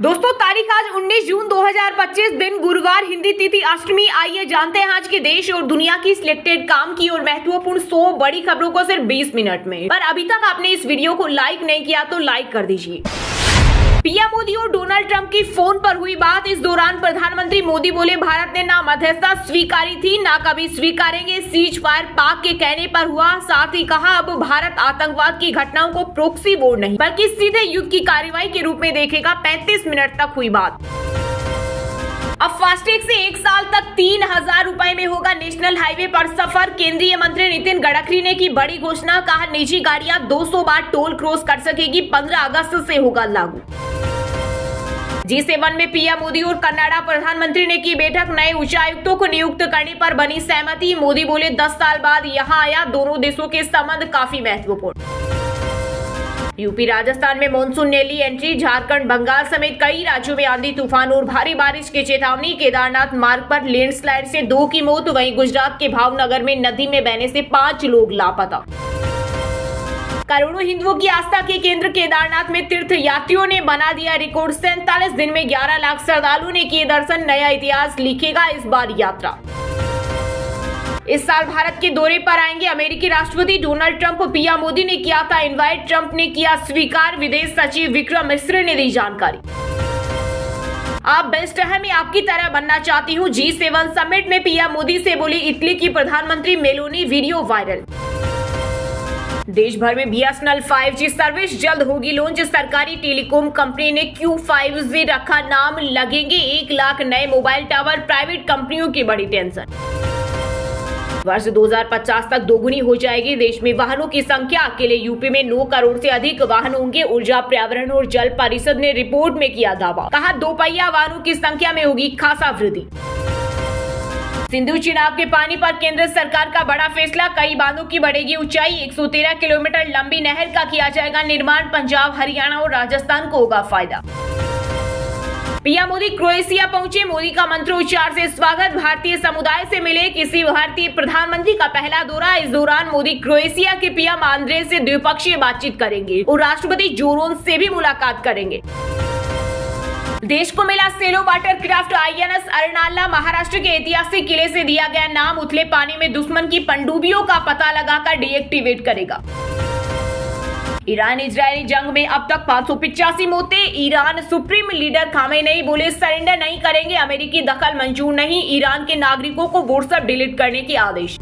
दोस्तों तारीख आज 19 जून 2025 दिन गुरुवार, हिंदी तिथि अष्टमी। आइए जानते हैं आज के देश और दुनिया की सिलेक्टेड काम की और महत्वपूर्ण 100 बड़ी खबरों को सिर्फ 20 मिनट में। पर अभी तक आपने इस वीडियो को लाइक नहीं किया तो लाइक कर दीजिए। पीएम मोदी और डोनाल्ड ट्रंप की फोन पर हुई बात। इस दौरान प्रधानमंत्री मोदी बोले, भारत ने ना मध्यस्थता स्वीकारी थी ना कभी स्वीकारेंगे। सीज फायर पाक के कहने पर हुआ। साथ ही कहा, अब भारत आतंकवाद की घटनाओं को प्रोक्सी वॉर नहीं बल्कि सीधे युद्ध की कार्रवाई के रूप में देखेगा। 35 मिनट तक हुई बात। अब फास्टैग से 1 साल तक 3,000 रुपए में होगा नेशनल हाईवे पर सफर। केंद्रीय मंत्री नितिन गडकरी ने की बड़ी घोषणा। कहा, निजी गाड़ियां 200 बार टोल क्रॉस कर सकेगी। 15 अगस्त से होगा लागू। G7 में पीएम मोदी और कनाडा प्रधानमंत्री ने की बैठक। नए उच्चायुक्तों को नियुक्त करने पर बनी सहमति। मोदी बोले, 10 साल बाद यहां आया। दोनों देशों के संबंध काफी महत्वपूर्ण। यूपी राजस्थान में मानसून ने ली एंट्री। झारखंड, बंगाल समेत कई राज्यों में आंधी तूफान और भारी बारिश की चेतावनी। केदारनाथ मार्ग पर लैंडस्लाइड से 2 की मौत। वहीं गुजरात के भावनगर में नदी में बहने से 5 लोग लापता। करोड़ों हिंदुओं की आस्था के केंद्र केदारनाथ में तीर्थ यात्रियों ने बना दिया रिकॉर्ड। 47 दिन में 11 लाख श्रद्धालुओं ने किए दर्शन। नया इतिहास लिखेगा इस बार यात्रा। इस साल भारत के दौरे पर आएंगे अमेरिकी राष्ट्रपति डोनाल्ड ट्रंप। पीएम मोदी ने किया था इनवाइट, ट्रंप ने किया स्वीकार। विदेश सचिव विक्रम मिश्र ने दी जानकारी। आप बेस्ट है, मैं आपकी तरह बनना चाहती हूँ। G7 समिट में पीएम मोदी से बोली इटली की प्रधानमंत्री मेलोनी। Video viral. देश भर में BSNL 5G सर्विस जल्द होगी लॉन्च। सरकारी टेलीकॉम कंपनी ने Q5G रखा नाम। लगेंगे 1 लाख नए मोबाइल टावर। प्राइवेट कंपनियों की बड़ी टेंशन। वर्ष 2050 तक दोगुनी हो जाएगी देश में वाहनों की संख्या। अकेले यूपी में 9 करोड़ से अधिक वाहन होंगे। ऊर्जा, पर्यावरण और जल परिषद ने रिपोर्ट में किया दावा। कहा, 2 पहिया वाहनों की संख्या में होगी खासा वृद्धि। सिंधु चिनाब के पानी पर केंद्र सरकार का बड़ा फैसला। कई बांधों की बढ़ेगी ऊंचाई। 113 किलोमीटर लंबी नहर का किया जाएगा निर्माण। पंजाब, हरियाणा और राजस्थान को होगा फायदा। पीएम मोदी क्रोएशिया पहुंचे। मोदी का मंत्रोच्चार से स्वागत। भारतीय समुदाय से मिले किसी भारतीय प्रधानमंत्री का पहला दौरा। इस दौरान मोदी क्रोएशिया के पीएम आंद्रे से द्विपक्षीय बातचीत करेंगे और राष्ट्रपति जोरोन से भी मुलाकात करेंगे। देश को मिला shallow water craft INS Arnala. Maharashtra के ऐतिहासिक किले से दिया गया नाम। उथले पानी में दुश्मन की पनडुब्बियों का पता लगाकर डीएक्टिवेट करेगा। ईरान इजरायली जंग में अब तक 585 मौतें। ईरान सुप्रीम लीडर खामेनेई बोले, सरेंडर नहीं करेंगे। अमेरिकी दखल मंजूर नहीं। ईरान के नागरिकों को व्हाट्सएप डिलीट करने के आदेश।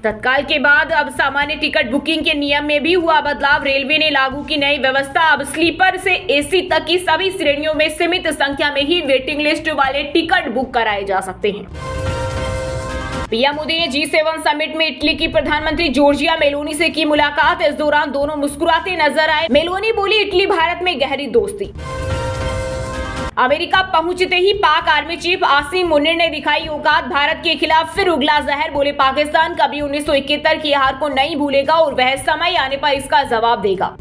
तत्काल के बाद अब सामान्य टिकट बुकिंग के नियम में भी हुआ बदलाव। रेलवे ने लागू की नई व्यवस्था। अब स्लीपर से AC तक की सभी श्रेणियों में सीमित संख्या में ही वेटिंग लिस्ट वाले टिकट बुक कराए जा सकते हैं। पीएम मोदी ने G7 समिट में इटली की प्रधानमंत्री जॉर्जिया मेलोनी से की मुलाकात। इस दौरान दोनों मुस्कुराते नजर आए। मेलोनी बोली, इटली भारत में गहरी दोस्ती। अमेरिका पहुंचते ही पाक आर्मी चीफ आसिम मुनीर ने दिखाई औकात। भारत के खिलाफ फिर उगला जहर। बोले, पाकिस्तान कभी 1971 की हार को नहीं भूलेगा और वह समय आने पर इसका जवाब देगा।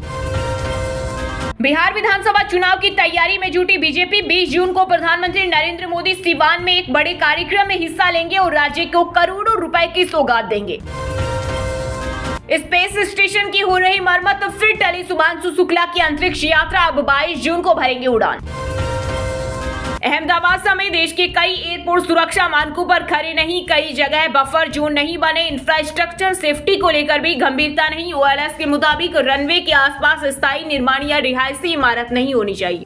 बिहार विधानसभा चुनाव की तैयारी में जुटी बीजेपी। 20 जून को प्रधानमंत्री नरेंद्र मोदी सिवान में एक बड़े कार्यक्रम में हिस्सा लेंगे और राज्य को करोड़ों रुपए की सौगात देंगे। स्पेस स्टेशन की हो रही मरम्मत फिर टली। शुभांशु शुक्ला की अंतरिक्ष यात्रा अब 22 जून को भरेंगे उड़ान। अहमदाबाद समेत देश के कई एयरपोर्ट सुरक्षा मानकों पर खड़े नहीं। कई जगह बफर जोन नहीं बने। इंफ्रास्ट्रक्चर सेफ्टी को लेकर भी गंभीरता नहीं। OLS के मुताबिक रनवे के आसपास स्थायी निर्माण या रिहायशी इमारत नहीं होनी चाहिए।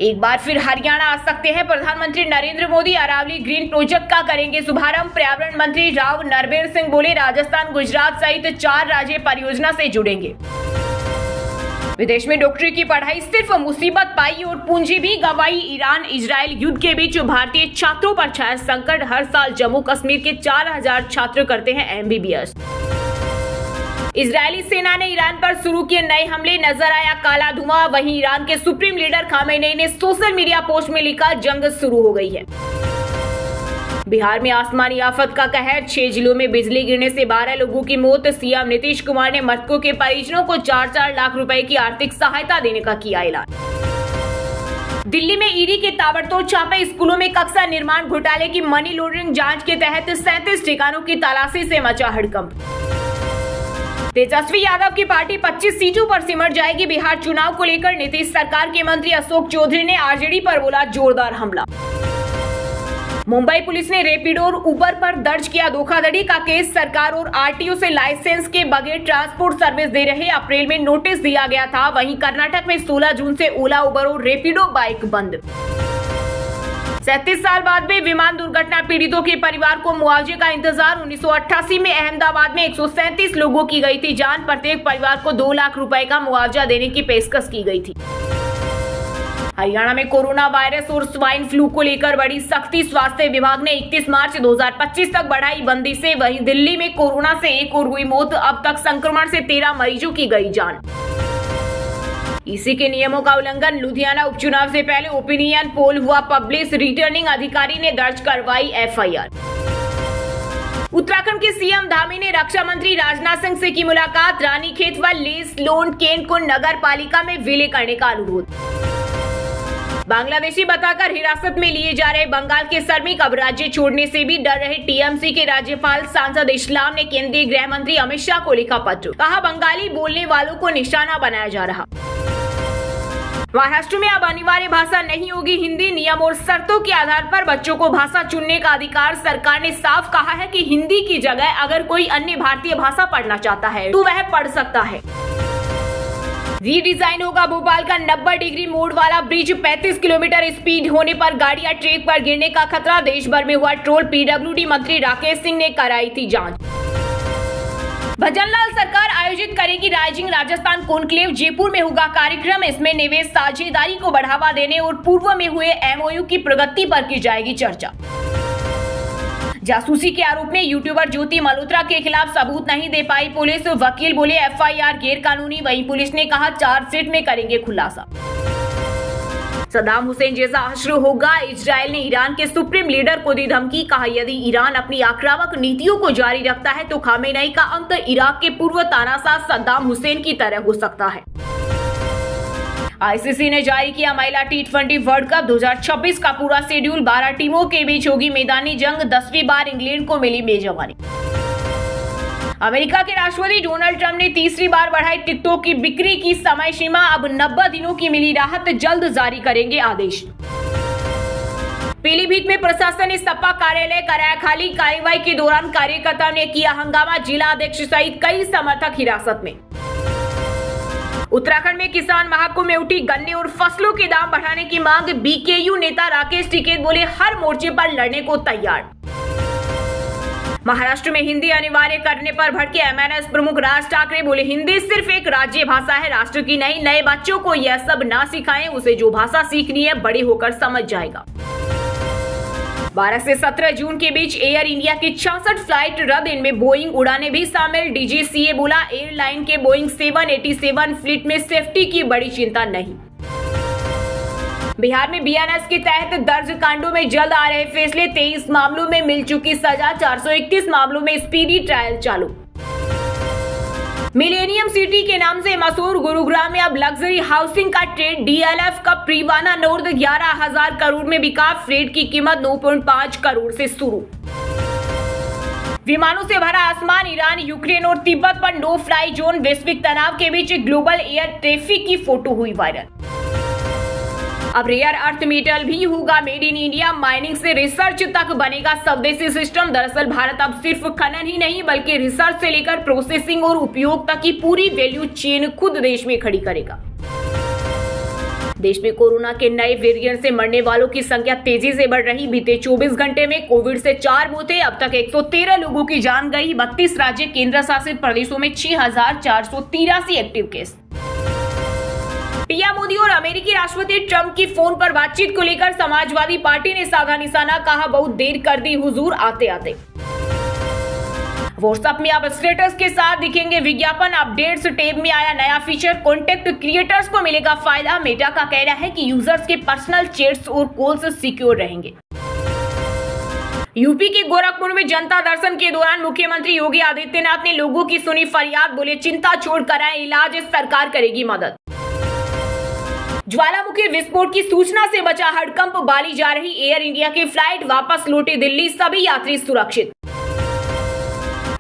एक बार फिर हरियाणा आ सकते हैं प्रधानमंत्री नरेंद्र मोदी। अरावली ग्रीन प्रोजेक्ट का करेंगे शुभारंभ। पर्यावरण मंत्री राव नरबीर सिंह बोले, राजस्थान, गुजरात सहित 4 राज्य परियोजना से जुड़ेंगे। विदेश में डॉक्टरी की पढ़ाई सिर्फ मुसीबत पाई और पूंजी भी गंवाई। ईरान इजरायल युद्ध के बीच भारतीय छात्रों पर छाया संकट। हर साल जम्मू कश्मीर के 4000 छात्र करते हैं MBBS। इजरायली सेना ने ईरान पर शुरू किए नए हमले। नजर आया काला धुआं। वहीं ईरान के सुप्रीम लीडर खामेनेई ने सोशल मीडिया पोस्ट में लिखा, जंग शुरू हो गई है। बिहार में आसमानी आफत का कहर। 6 जिलों में बिजली गिरने से 12 लोगों की मौत। सीएम नीतीश कुमार ने मृतकों के परिजनों को 4-4 लाख रुपए की आर्थिक सहायता देने का किया ऐलान। दिल्ली में ईडी के ताबड़तोड़ छापे। स्कूलों में कक्षा निर्माण घोटाले की मनी लॉन्ड्रिंग जांच के तहत 37 ठिकानों की तलाशी से मचा हड़कंप। तेजस्वी यादव की पार्टी 25 सीटों पर सिमट जाएगी। बिहार चुनाव को लेकर नीतीश सरकार के मंत्री अशोक चौधरी ने आरजेडी पर बोला जोरदार हमला। मुंबई पुलिस ने रैपिडो और उबर पर दर्ज किया धोखाधड़ी का केस। सरकार और आरटीओ से लाइसेंस के बगैर ट्रांसपोर्ट सर्विस दे रहे अप्रैल में नोटिस दिया गया था। वहीं कर्नाटक में 16 जून से ओला, उबर और रैपिडो बाइक बंद। 37 साल बाद भी विमान दुर्घटना पीड़ितों के परिवार को मुआवजे का इंतजार। 1988 में अहमदाबाद में 137 लोगों की गई थी जान। प्रत्येक परिवार को 2 लाख रुपए का मुआवजा देने की पेशकश की गई थी। हरियाणा में कोरोना वायरस और स्वाइन फ्लू को लेकर बड़ी सख्ती। स्वास्थ्य विभाग ने 31 मार्च 2025 तक बढ़ाई बंदी से। वहीं दिल्ली में कोरोना से एक और हुई मौत। अब तक संक्रमण से 13 मरीजों की गई जान। ईसी के नियमों का उल्लंघन। लुधियाना उपचुनाव से पहले ओपिनियन पोल हुआ पब्लिश। रिटर्निंग अधिकारी ने दर्ज करवाई एफआईआर। उत्तराखंड के सीएम धामी ने रक्षा मंत्री राजनाथ सिंह से की मुलाकात। रानीखेत व लेस लोन केन को नगर पालिका में विलय करने का अनुरोध। बांग्लादेशी बताकर हिरासत में लिए जा रहे बंगाल के श्रमिक अब राज्य छोड़ने से भी डर रहे। टीएमसी के राज्यपाल सांसद इस्लाम ने केंद्रीय गृह मंत्री अमित शाह को लिखा पत्र। कहा बंगाली बोलने वालों को निशाना बनाया जा रहा। महाराष्ट्र में अब अनिवार्य भाषा नहीं होगी हिंदी। नियम और शर्तों के आधार पर बच्चों को भाषा चुनने का अधिकार। सरकार ने साफ कहा है कि हिंदी की जगह अगर कोई अन्य भारतीय भाषा पढ़ना चाहता है तो वह पढ़ सकता है। रीडिजाइन होगा भोपाल का 90 डिग्री मोड़ वाला ब्रिज। 35 किलोमीटर स्पीड होने पर गाड़ियां ट्रैक पर गिरने का खतरा। देश भर में हुआ ट्रोल। पीडब्ल्यूडी मंत्री राकेश सिंह ने कराई थी जांच। भजनलाल सरकार आयोजित करेगी राइजिंग राजस्थान कॉन्क्लेव। जयपुर में होगा कार्यक्रम। इसमें निवेश साझेदारी को बढ़ावा देने और पूर्व में हुए एमओयू की प्रगति पर की जाएगी चर्चा। जासूसी के आरोप में यूट्यूबर ज्योति मल्होत्रा के खिलाफ सबूत नहीं दे पाई पुलिस। वकील बोले एफआईआर गैर कानूनी। वहीं पुलिस ने कहा चार्जशीट में करेंगे खुलासा। सद्दाम हुसैन जैसा हश्र होगा। इजराइल ने ईरान के सुप्रीम लीडर को दी धमकी। कहा यदि ईरान अपनी आक्रामक नीतियों को जारी रखता है तो खामेनेई का अंत इराक के पूर्व तानाशाह सद्दाम हुसैन की तरह हो सकता है। आईसीसी ने जारी किया महिला टी20 वर्ल्ड कप 2026 का पूरा शेड्यूल। 12 टीमों के बीच होगी मैदानी जंग। 10वीं बार इंग्लैंड को मिली मेजबानी। अमेरिका के राष्ट्रपति डोनाल्ड ट्रंप ने तीसरी बार बढ़ाई टिकटों की बिक्री की समय सीमा। अब 90 दिनों की मिली राहत। जल्द जारी करेंगे आदेश। पीलीभीत में प्रशासन ने सपा कार्यालय कराया खाली। कार्रवाई के दौरान कार्यकर्ताओं ने किया हंगामा। जिला अध्यक्ष सहित कई समर्थक हिरासत में। उत्तराखंड में किसान महाकुंभ में उठी गन्ने और फसलों के दाम बढ़ाने की मांग। बीकेयू नेता राकेश टिकैत बोले हर मोर्चे पर लड़ने को तैयार। महाराष्ट्र में हिंदी अनिवार्य करने पर भड़के एमएनएस प्रमुख राज ठाकरे बोले हिंदी सिर्फ एक राज्य भाषा है, राष्ट्र की नहीं। नए बच्चों को यह सब ना सिखाएं, उसे जो भाषा सीखनी है बड़े होकर समझ जाएगा। 12 से 17 जून के बीच एयर इंडिया की 66 फ्लाइट रद्द। इनमें बोइंग उड़ानें भी शामिल। डीजीसीए बोला एयरलाइन के बोइंग 787 फ्लीट में सेफ्टी की बड़ी चिंता नहीं। बिहार में बीएनएस के तहत दर्ज कांडों में जल्द आ रहे फैसले। 23 मामलों में मिल चुकी सजा। 431 मामलों में स्पीडी ट्रायल चालू। मिलेनियम सिटी के नाम से मशहूर गुरुग्राम में अब लग्जरी हाउसिंग का ट्रेड। डीएलएफ का प्रीवाना नोर्द 11,000 करोड़ में बिका। फ्लैट की कीमत 9.5 करोड़ से शुरू। विमानों से भरा आसमान। ईरान, यूक्रेन और तिब्बत पर नो फ्लाई जोन। वैश्विक तनाव के बीच ग्लोबल एयर ट्रैफिक की फोटो हुई वायरल। अब रेयर अर्थ मेटल भी होगा मेड इन इंडिया। माइनिंग से रिसर्च तक बनेगा स्वदेशी सिस्टम। दरअसल भारत अब सिर्फ खनन ही नहीं बल्कि रिसर्च से लेकर प्रोसेसिंग और उपयोग तक की पूरी वैल्यू चेन खुद देश में खड़ी करेगा। देश में कोरोना के नए वेरिएंट से मरने वालों की संख्या तेजी से बढ़ रही। बीते 24 घंटे में कोविड से 4 मौतें। अब तक 113 लोगों की जान गई। 32 राज्य केंद्र शासित प्रदेशों में 6,483 एक्टिव केस। पीएम मोदी और अमेरिकी राष्ट्रपति ट्रंप की फोन पर बातचीत को लेकर समाजवादी पार्टी ने साधा निशाना। कहा बहुत देर कर दी हुजूर आते आते। व्हाट्सएप में अब स्टेटस के साथ दिखेंगे विज्ञापन। अपडेट्स टैब में आया नया फीचर। कॉन्टेक्ट क्रिएटर्स को मिलेगा फायदा। मेटा का कहना है कि यूजर्स के पर्सनल चैट्स और कॉल्स सिक्योर रहेंगे। यूपी के गोरखपुर में जनता दर्शन के दौरान मुख्यमंत्री योगी आदित्यनाथ ने लोगों की सुनी फरियाद। बोले चिंता छोड़ कराएं इलाज, सरकार करेगी मदद। ज्वालामुखी विस्फोट की सूचना से बचा हड़कंप। बाली जा रही एयर इंडिया की फ्लाइट वापस लौटे दिल्ली। सभी यात्री सुरक्षित।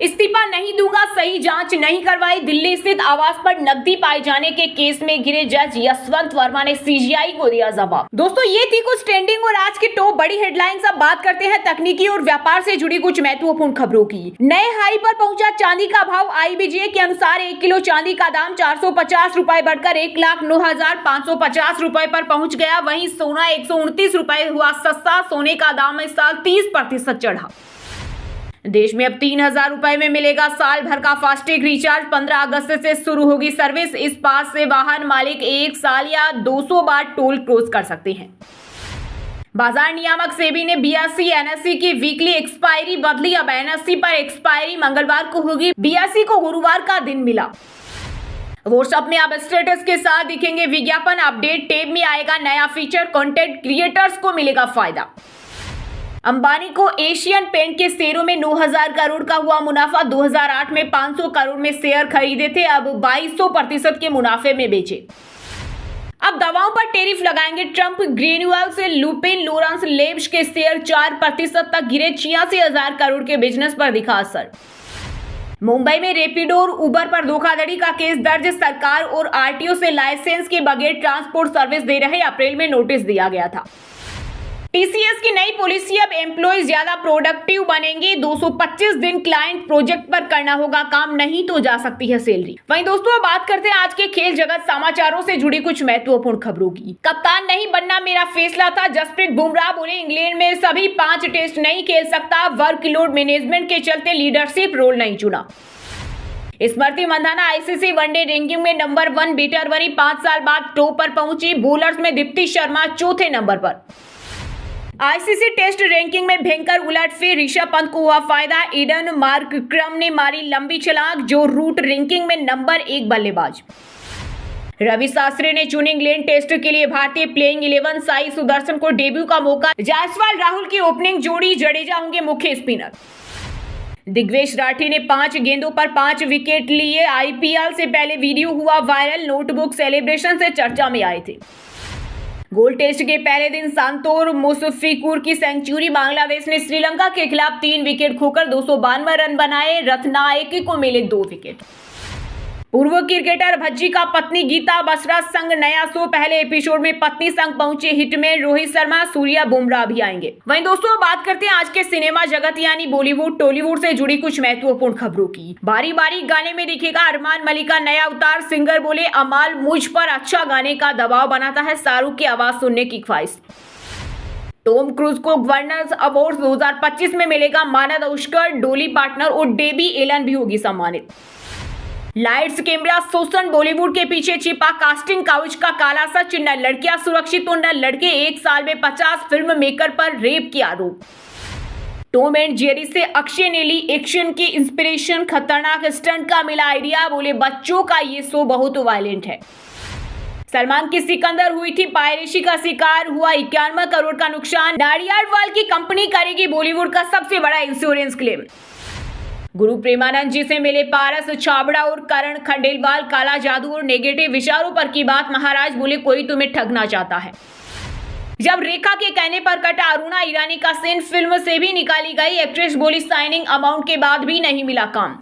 इस्तीफा नहीं दूंगा, सही जांच नहीं करवाई, दिल्ली स्थित आवास पर नकदी पाए जाने के केस में घिरे जज यशवंत वर्मा ने सीजीआई को दिया जवाब। दोस्तों ये थी कुछ ट्रेंडिंग और आज की टॉप बड़ी हेडलाइंस। अब बात करते हैं तकनीकी और व्यापार से जुड़ी कुछ महत्वपूर्ण खबरों की। नए हाई पर पहुंचा चांदी का भाव। IBJ के अनुसार 1 किलो चांदी का दाम 450 रुपए बढ़कर 1,09,550 रुपए पर पहुंच गया। वहीं सोना 129 रुपए हुआ सस्ता। सोने का दाम इस साल 30% चढ़ा। देश में अब 3,000 रुपए में मिलेगा साल भर का फास्टैग रिचार्ज। 15 अगस्त से शुरू होगी सर्विस। इस पास से वाहन मालिक 1 साल या 200 बार टोल क्रॉस कर सकते हैं। बाजार नियामक सेबी ने BSE NSE की वीकली एक्सपायरी बदली। अब NSE पर एक्सपायरी मंगलवार को होगी, BSE को गुरुवार का दिन मिला। व्हाट्सएप में अब स्टेटस के साथ दिखेंगे विज्ञापन। अपडेट टैब में आएगा नया फीचर। कंटेंट क्रिएटर्स को मिलेगा फायदा। अंबानी को एशियन पेंट के शेयरों में 9,000 करोड़ का हुआ मुनाफा। 2008 में 500 करोड़ में शेयर खरीदे थे, अब 2200% के मुनाफे में बेचे। अब दवाओं पर टैरिफ लगाएंगे ट्रंप। ग्रेन्यूअल से लुपिन लॉरेंस लेब्स के शेयर 4% तक गिरे। 86,000 करोड़ के बिजनेस पर दिखा असर। मुंबई में रैपिडो और उबर पर धोखाधड़ी का केस दर्ज। सरकार और RTO से लाइसेंस के बगैर ट्रांसपोर्ट सर्विस दे रहे अप्रैल में नोटिस दिया गया था। TCS की नई पॉलिसी। अब एम्प्लॉय ज्यादा प्रोडक्टिव बनेंगे। 225 दिन क्लाइंट प्रोजेक्ट पर करना होगा काम, नहीं तो जा सकती है सैलरी। वहीं दोस्तों बात करते हैं आज के खेल जगत समाचारों से जुड़ी कुछ महत्वपूर्ण खबरों की। कप्तान नहीं बनना मेरा फैसला था। जसप्रीत बुमराह बोले इंग्लैंड में सभी 5 टेस्ट नहीं खेल सकता। वर्कलोड मैनेजमेंट के चलते लीडरशिप रोल नहीं चुना। Smriti Mandhana ICC one day ranking में नंबर 1 बैटर बनी। 5 साल बाद टॉप पर पहुंची। बॉलर्स में दीप्ति शर्मा चौथे नंबर पर। ICC टेस्ट रैंकिंग में भयंकर उलटफेर। ऋषभ पंत को हुआ फायदा। ईडन मार्कक्रम ने मारी लंबी छलांग, जो रूट रैंकिंग में नंबर 1 बल्लेबाज। रवि शास्त्री ने चुनी इंग्लैंड टेस्ट के लिए भारतीय प्लेइंग 11। साई सुदर्शन को डेब्यू का मौका। जायसवाल राहुल की ओपनिंग जोड़ी। जडेजा होंगे मुख्य स्पिनर। दिग्वेश राठी ने 5 गेंदों पर 5 विकेट लिए। IPL से पहले वीडियो हुआ वायरल। नोटबुक सेलिब्रेशन से चर्चा में आए थे। गोल्ड टेस्ट के पहले दिन संतोर मुशफिकुर की सेंचुरी। बांग्लादेश ने श्रीलंका के खिलाफ 3 विकेट खोकर 252 रन बनाए। रत्नायके को मिले 2 विकेट। पूर्व क्रिकेटर भज्जी का पत्नी गीता बसरा संग नया शो। पहले एपिसोड में पत्नी संग पहुंचे हिटमैन रोहित शर्मा। सूर्या बुमराह भी आएंगे। वहीं दोस्तों बात करते हैं आज के सिनेमा जगत यानी बॉलीवुड टॉलीवुड से जुड़ी कुछ महत्वपूर्ण खबरों की। बारी बारी गाने में दिखेगा अरमान मलिक का नया अवतार। सिंगर बोले अमाल मुझ पर अच्छा गाने का दबाव बनाता है। शाहरुख की आवाज सुनने की ख्वाहिश। टॉम क्रूज को गवर्नर्स अवार्ड 2025 में मिलेगा मानद ऑस्कर। डोली पार्टनर और डेबी एलन भी होगी सम्मानित। लाइट्स कैमरा शोषण। बॉलीवुड के पीछे छिपा कास्टिंग काउच का काला सच। न लड़कियां सुरक्षित तो न लड़के। 1 साल में 50 फिल्म मेकर पर रेप के आरोप। टॉम एंड जेरी से अक्षय ने ली एक्शन की इंस्पिरेशन। खतरनाक स्टंट का मिला आइडिया। बोले बच्चों का ये शो बहुत वायलेंट है। सलमान की सिकंदर हुई थी पायरेसी का शिकार। हुआ 91 करोड़ का नुकसान। नाडियाडवाल की कंपनी करेगी बॉलीवुड का सबसे बड़ा इंश्योरेंस क्लेम। गुरु प्रेमानंद जी से मिले पारस छाबड़ा और करण खंडेलवाल। काला जादू और नेगेटिव विचारों पर की बात। महाराज बोले कोई तुम्हें ठगना चाहता है। जब रेखा के कहने पर कटा अरुणा ईरानी का सीन। फिल्म से भी निकाली गई। एक्ट्रेस बोली साइनिंग अमाउंट के बाद भी नहीं मिला काम।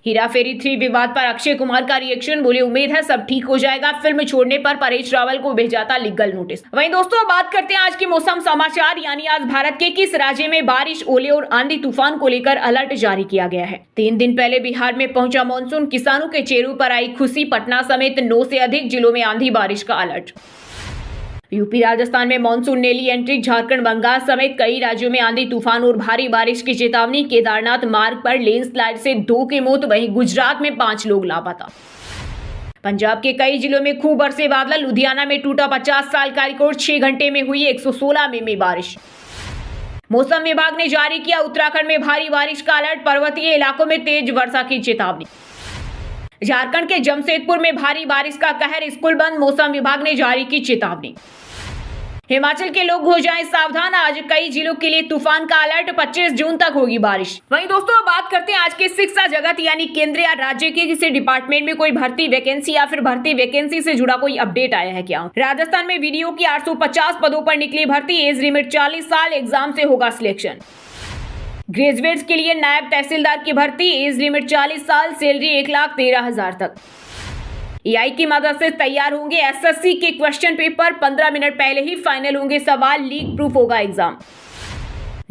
हीरा फेरी 3 विवाद पर अक्षय कुमार का रिएक्शन। बोले उम्मीद है सब ठीक हो जाएगा। फिल्म छोड़ने पर परेश रावल को भेजा था लीगल नोटिस। वहीं दोस्तों बात करते हैं आज के मौसम समाचार यानी आज भारत के किस राज्य में बारिश ओले और आंधी तूफान को लेकर अलर्ट जारी किया गया है। 3 दिन पहले बिहार में पहुंचा मानसून। किसानों के चेहरों पर आई खुशी। पटना समेत 9 से अधिक जिलों में आंधी बारिश का अलर्ट। यूपी राजस्थान में मानसून ने ली एंट्री। झारखंड बंगाल समेत कई राज्यों में आंधी तूफान और भारी बारिश की चेतावनी। केदारनाथ मार्ग पर लैंडस्लाइड से 2 की मौत। वहीं गुजरात में 5 लोग लापता। पंजाब के कई जिलों में खूब बरसे बादल। लुधियाना में टूटा 50 साल का रिकॉर्ड। 6 घंटे में हुई 116 मिमी बारिश। मौसम विभाग ने जारी किया उत्तराखंड में भारी बारिश का अलर्ट। पर्वतीय इलाकों में तेज वर्षा की चेतावनी। झारखंड के जमशेदपुर में भारी बारिश का कहर। स्कूल बंद। मौसम विभाग ने जारी की चेतावनी। हिमाचल के लोग हो जाएं सावधान। आज कई जिलों के लिए तूफान का अलर्ट। 25 जून तक होगी बारिश। वहीं दोस्तों बात करते हैं आज के शिक्षा जगत यानी केंद्र या राज्य के किसी डिपार्टमेंट में कोई भर्ती वैकेंसी या फिर भर्ती वैकेंसी से जुड़ा कोई अपडेट आया है क्या। राजस्थान में वीडियो की 850 पदों पर निकली भर्ती। एज लिमिट 40 साल। एग्जाम से होगा सिलेक्शन। ग्रेजुएट्स के लिए नायब तहसीलदार की भर्ती, एज लिमिट 40 साल, सैलरी 1,13,000 तक। एआई की मदद से तैयार होंगे एसएससी के क्वेश्चन पेपर, 15 मिनट पहले ही फाइनल होंगे सवाल, लीक प्रूफ होगा एग्जाम।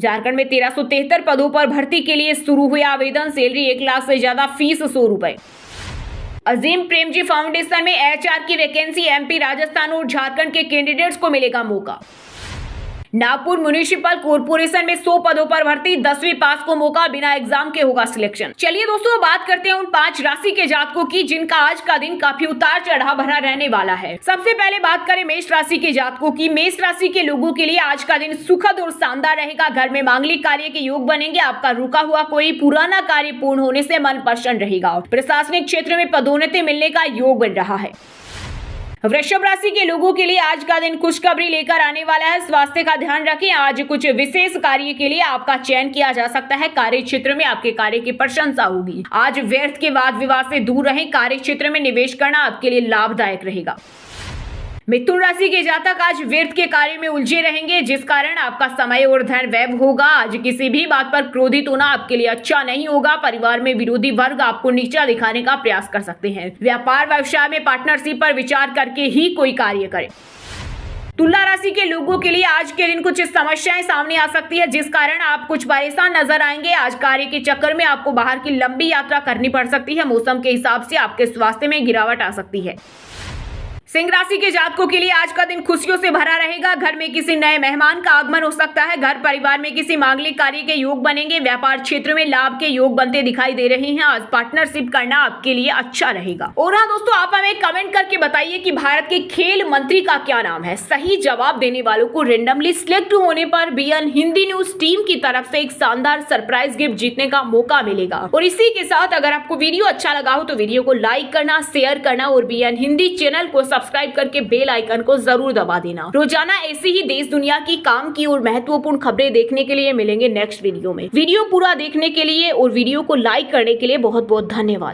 झारखंड में 1373 पदों पर भर्ती के लिए शुरू हुए आवेदन, सैलरी 1 लाख से ज्यादा, फीस 100 रुपए। अजीम प्रेमजी फाउंडेशन में एचआर की वैकेंसी, एमपी, राजस्थान और झारखंड के कैंडिडेट्स को मिलेगा मौका। नागपुर म्युनिसिपल कॉर्पोरेशन में 100 पदों पर भर्ती, 10वीं पास को मौका, बिना एग्जाम के होगा सिलेक्शन। चलिए दोस्तों, बात करते हैं उन 5 राशि के जातकों की जिनका आज का दिन काफी उतार चढ़ाव भरा रहने वाला है। सबसे पहले बात करें मेष राशि के जातकों की। मेष राशि के लोगों के लिए आज का दिन सुखद और शानदार रहेगा। घर में मांगलिक कार्य के योग बनेंगे। आपका रुका हुआ कोई पुराना कार्य पूर्ण होने से मन प्रसन्न रहेगा। प्रशासनिक क्षेत्र में पदोन्नति मिलने का योग बन रहा है। वृषभ राशि के लोगों के लिए आज का दिन खुशखबरी लेकर आने वाला है। स्वास्थ्य का ध्यान रखें। आज कुछ विशेष कार्य के लिए आपका चयन किया जा सकता है। कार्य क्षेत्र में आपके कार्य की प्रशंसा होगी। आज व्यर्थ के वाद विवाद से दूर रहें। कार्य क्षेत्र में निवेश करना आपके लिए लाभदायक रहेगा। मिथुन राशि के जातक आज व्यर्थ के कार्य में उलझे रहेंगे, जिस कारण आपका समय और धन व्यय होगा। आज किसी भी बात पर क्रोधित होना आपके लिए अच्छा नहीं होगा। परिवार में विरोधी वर्ग आपको नीचा दिखाने का प्रयास कर सकते हैं। व्यापार व्यवसाय में पार्टनरशिप पर विचार करके ही कोई कार्य करें। तुला राशि के लोगों के लिए आज के दिन कुछ समस्याएं सामने आ सकती है, जिस कारण आप कुछ परेशान नजर आएंगे। आज कार्य के चक्कर में आपको बाहर की लंबी यात्रा करनी पड़ सकती है। मौसम के हिसाब से आपके स्वास्थ्य में गिरावट आ सकती है। सिंह राशि के जातकों के लिए आज का दिन खुशियों से भरा रहेगा। घर में किसी नए मेहमान का आगमन हो सकता है। घर परिवार में किसी मांगलिक कार्य के योग बनेंगे। व्यापार क्षेत्र में लाभ के योग बनते दिखाई दे रहे हैं। आज पार्टनरशिप करना आपके लिए अच्छा रहेगा। और हाँ दोस्तों, आप हमें कमेंट करके बताइए कि भारत के खेल मंत्री का क्या नाम है। सही जवाब देने वालों को रेंडमली सिलेक्ट होने पर बीएन हिंदी न्यूज टीम की तरफ से एक शानदार सरप्राइज गिफ्ट जीतने का मौका मिलेगा। और इसी के साथ अगर आपको वीडियो अच्छा लगा हो तो वीडियो को लाइक करना, शेयर करना और बीएन हिंदी चैनल को सब्सक्राइब करके बेल आइकन को जरूर दबा देना। रोजाना ऐसी ही देश दुनिया की काम की और महत्वपूर्ण खबरें देखने के लिए मिलेंगे नेक्स्ट वीडियो में। वीडियो पूरा देखने के लिए और वीडियो को लाइक करने के लिए बहुत बहुत धन्यवाद।